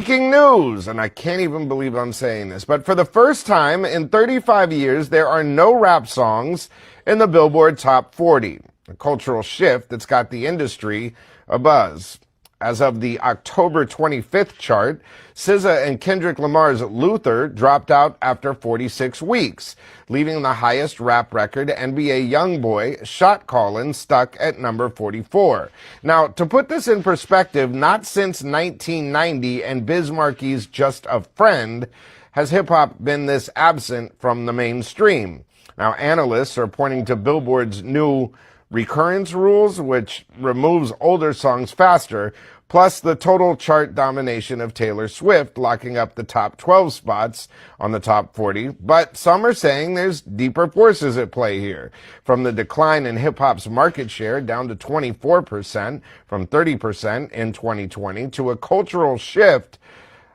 Breaking news, and I can't even believe I'm saying this, but for the first time in 35 years, there are no rap songs in the Billboard Top 40, a cultural shift that's got the industry abuzz. As of the October 25th chart, SZA and Kendrick Lamar's Luther dropped out after 46 weeks, leaving the highest rap record, NBA YoungBoy, Shot Callin', stuck at number 44. Now, to put this in perspective, not since 1990 and Biz Markie's Just a Friend has hip-hop been this absent from the mainstream. Now, analysts are pointing to Billboard's new recurrence rules, which removes older songs faster, plus the total chart domination of Taylor Swift, locking up the top 12 spots on the top 40. But some are saying there's deeper forces at play here, from the decline in hip-hop's market share down to 24% from 30% in 2020 to a cultural shift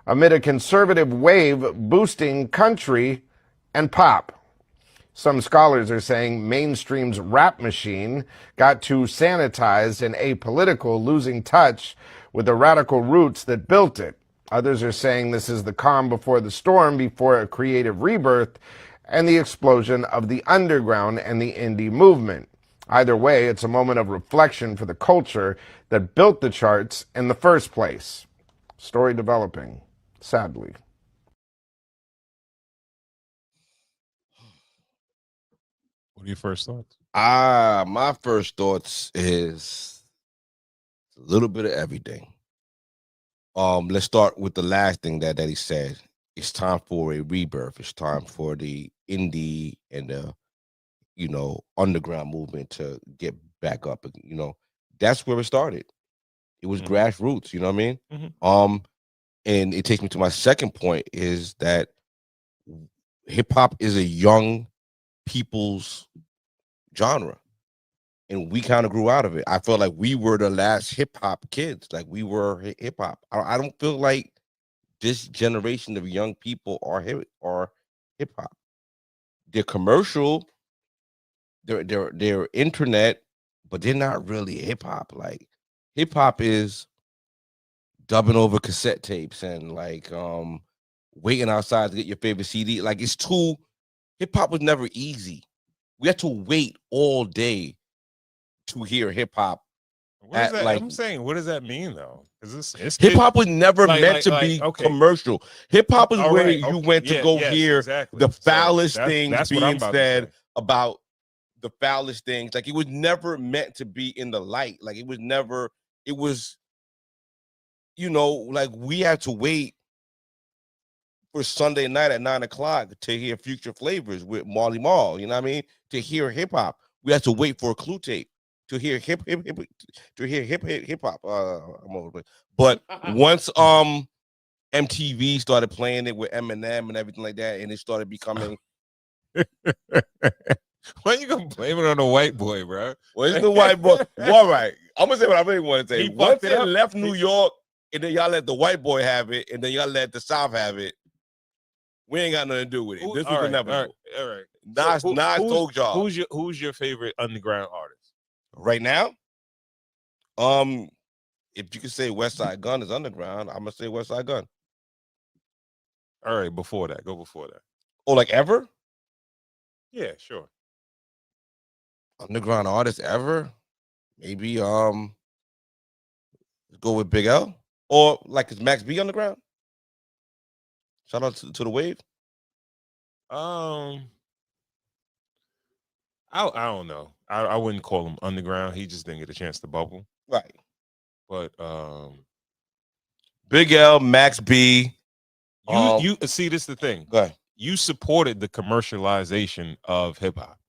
amid a conservative wave boosting country and pop. Some scholars are saying mainstream's rap machine got too sanitized and apolitical, losing touch with the radical roots that built it. Others are saying this is the calm before the storm, before a creative rebirth and the explosion of the underground and the indie movement. Either way, it's a moment of reflection for the culture that built the charts in the first place. Story developing, sadly. What are your first thoughts? My first thoughts is a little bit of everything. Let's start with the last thing that he said. It's time for a rebirth. It's time for the indie and the, underground movement to get back up. That's where it started. It was grassroots. You know what I mean? Mm-hmm. And it takes me to my second point is that hip hop is a young people's genre, and we kind of grew out of it. I felt like we were the last hip hop kids. Like we were hip hop. I don't feel like this generation of young people are hip hop. They're commercial. They're internet, but they're not really hip hop. Like hip hop is dubbing over cassette tapes and like waiting outside to get your favorite CD. Like it's too. Hip hop was never easy. We had to wait all day to hear hip hop. I'm saying, what does that mean though? Because hip hop was never meant to be commercial. Hip hop is where you went to go hear the foulest things being said about the foulest things. Like it was never meant to be in the light. Like it was never. It was, like we had to wait for Sunday night at 9:00 to hear Future Flavors with Marley Marl, you know what I mean? To hear hip hop, we had to wait for a clue tape to hear hip hop. But once MTV started playing it with Eminem and everything like that, and it started becoming. Why you gonna blame it on the white boy, bro? Well, it's the white boy. Well, all right, I'm gonna say what I really want to say. Once it left New York, and then y'all let the white boy have it, and then y'all let the South have it. We ain't got nothing to do with it. This was inevitable. All right. Nas told y'all. Who's your favorite underground artist right now? If you could say West Side Gun is underground, I'm gonna say West Side Gun. All right, before that, go before that. Oh, like ever? Yeah, sure. Underground artist ever? Maybe go with Big L, or like is Max B underground? Shout out to the Wave. I don't know. I wouldn't call him underground. He just didn't get a chance to bubble. Right. But Big L, Max B. You see, this is the thing. Go ahead. You supported the commercialization of hip hop,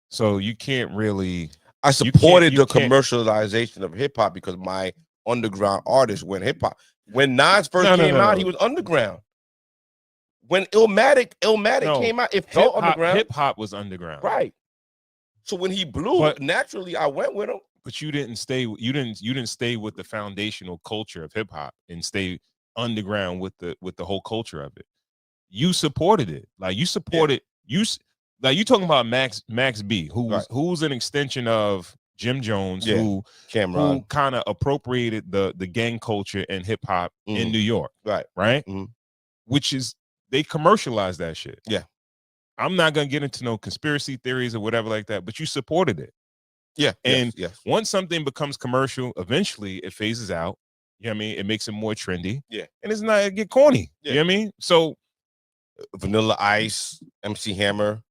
so you can't really. I supported the commercialization of hip hop because my underground artists went hip hop. When Nas first came out, he was underground. When Illmatic came out, it felt underground. Hip hop was underground, right? So when he blew, naturally I went with him. But you didn't stay. You didn't stay with the foundational culture of hip hop and stay underground with the whole culture of it. You supported it, like you supported you. Like you talking about Max B, who's an extension of Jim Jones, Yeah. who Cameron. kind of appropriated the gang culture and hip hop in New York, Right. right? Mhm. Which is they commercialized that shit. Yeah. I'm not gonna get into no conspiracy theories or whatever like that, but you supported it. Yeah. And yes. once something becomes commercial, eventually it phases out. You know what I mean? It makes it more trendy. Yeah. And it's not it get corny. Yeah. You know what I mean? So Vanilla Ice, MC Hammer,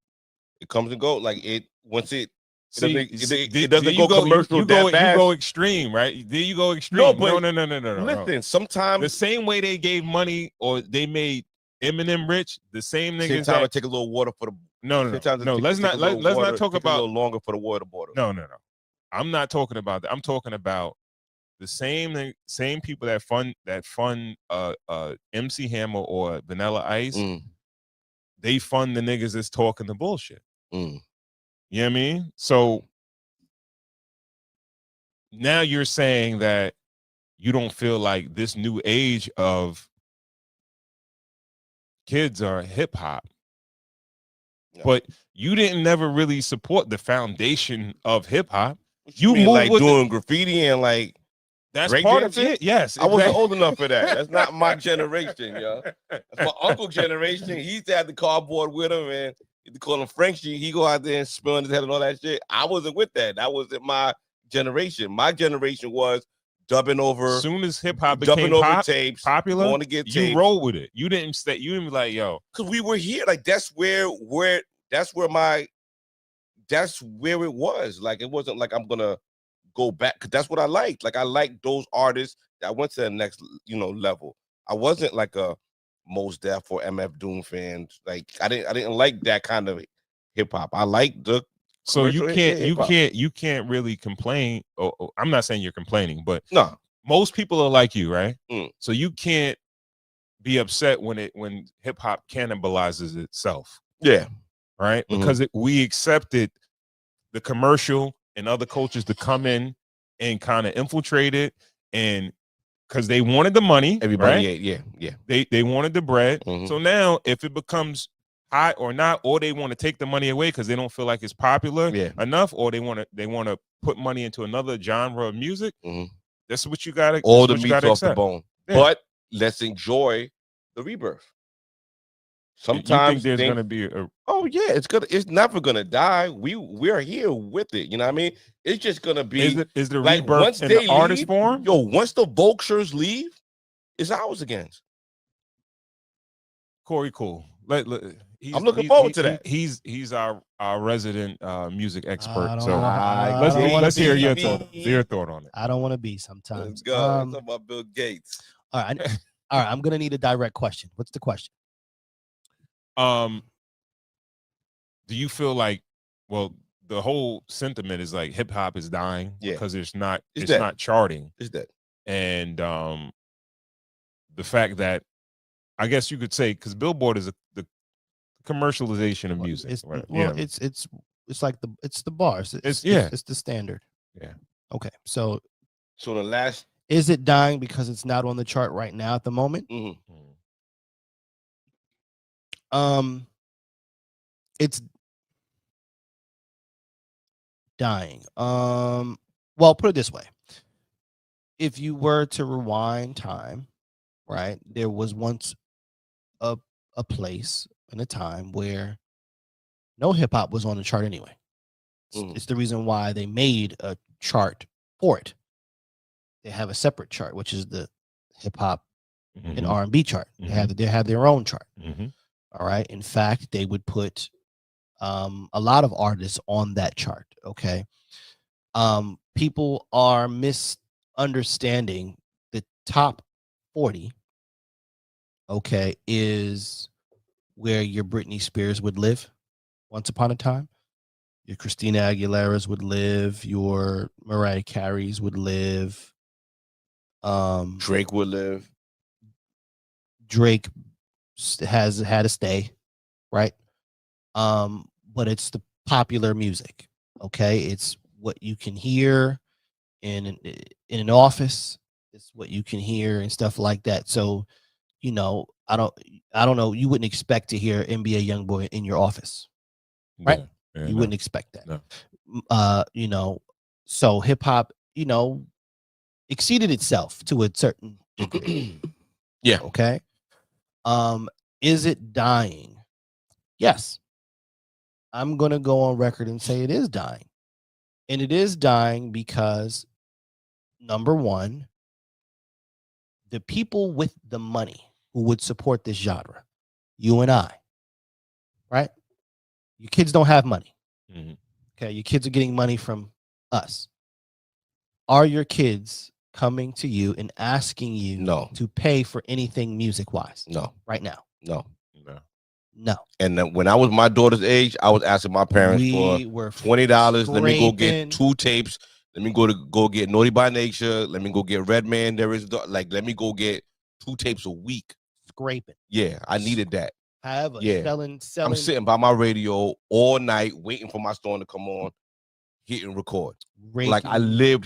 it comes and goes. Like it once it it doesn't go commercial that fast. You go extreme, right? There you go extreme. No, but no. Listen, sometimes the same way they gave money or they made Eminem rich, the same niggas same time I take a little water for the no. Let's not talk about a little longer for the water bottle. No. I'm not talking about that. I'm talking about the same people that fund MC Hammer or Vanilla Ice. They fund the niggas that's talking the bullshit. You know what I mean? So now you're saying that you don't feel like this new age of kids are hip hop. No. But you didn't never really support the foundation of hip hop. You mean like doing graffiti and like that's part of it. Yes, exactly. I wasn't old enough for that. That's not my generation, yo. That's my uncle generation. He used to have the cardboard with him, and you call him Frenchie. He go out there and spill on his head and all that shit. I wasn't with that. That wasn't my generation. My generation was dubbing over. As soon as hip hop became tapes, popular, want to get tapes. You roll with it. You didn't stay. You didn't be like, yo, because we were here. Like that's where it was. Like it wasn't like I'm gonna go back because that's what I liked. Like I liked those artists that went to the next, level. I wasn't like a Mos Def or MF Doom fan. Like I didn't like that kind of hip hop. I like the. So you can't really complain. I'm not saying you're complaining, but no, most people are like you, right? So you can't be upset when hip hop cannibalizes itself. Yeah, right. Because we accepted the commercial and other cultures to come in and kind of infiltrate it, and because they wanted the money, everybody, right? Yeah. They wanted the bread. So now, if it becomes hot or not, or they want to take the money away because they don't feel like it's popular enough, or they want to put money into another genre of music. That's what you got to. All the meat's off the bone. Yeah. But let's enjoy the rebirth. Sometimes you think there's gonna be it's never gonna die. We're here with it. You know what I mean? It's just gonna be is the like rebirth once in they the artist leave, form? Once the vultures leave, it's ours again. Corey, cool. I'm looking forward to that. He's our resident music expert. Let's hear your thought on it. I don't want to be sometimes. Let's go. Let's talk about Bill Gates. All right. I'm gonna need a direct question. What's the question? Do you feel like, well, the whole sentiment is like hip hop is dying because it's not charting. It's dead. And the fact that I guess you could say because Billboard is the commercialization of music. It's like the bars. It's the standard. Yeah. Okay. So the last is it dying because it's not on the chart right now at the moment? It's dying. Well, put it this way. If you were to rewind time, right, there was once a place and a time where no hip hop was on the chart anyway. It's the reason why they made a chart for it. They have a separate chart, which is the hip hop and R&B chart. They have their own chart. All right. In fact, they would put a lot of artists on that chart. Okay. People are misunderstanding the top 40. Okay, is where your Britney Spears would live once upon a time. Your Christina Aguilera's would live. Your Mariah Carey's would live. Drake would live. Drake has had a stay, right? But it's the popular music. Okay, it's what you can hear in an office. It's what you can hear and stuff like that. So, I don't know. You wouldn't expect to hear NBA YoungBoy in your office, right? Yeah, you wouldn't expect that. No. So hip hop, exceeded itself to a certain degree. Yeah. Okay. Is it dying? Yes. I'm going to go on record and say it is dying. And it is dying because, number one, the people with the money who would support this genre, you and I, right? Your kids don't have money. Mm-hmm. Okay. Your kids are getting money from us. Are your kids coming to you and asking you to pay for anything music-wise? No. Right now? No. No. And then when I was my daughter's age, I was asking my parents for $20. Let me go get 2 tapes. Let me go get Naughty by Nature. Let me go get Redman. Let me go get 2 tapes a week. Scraping. Yeah, I needed that. However, selling. I'm sitting by my radio all night waiting for my song to come on, hit and record. Like I lived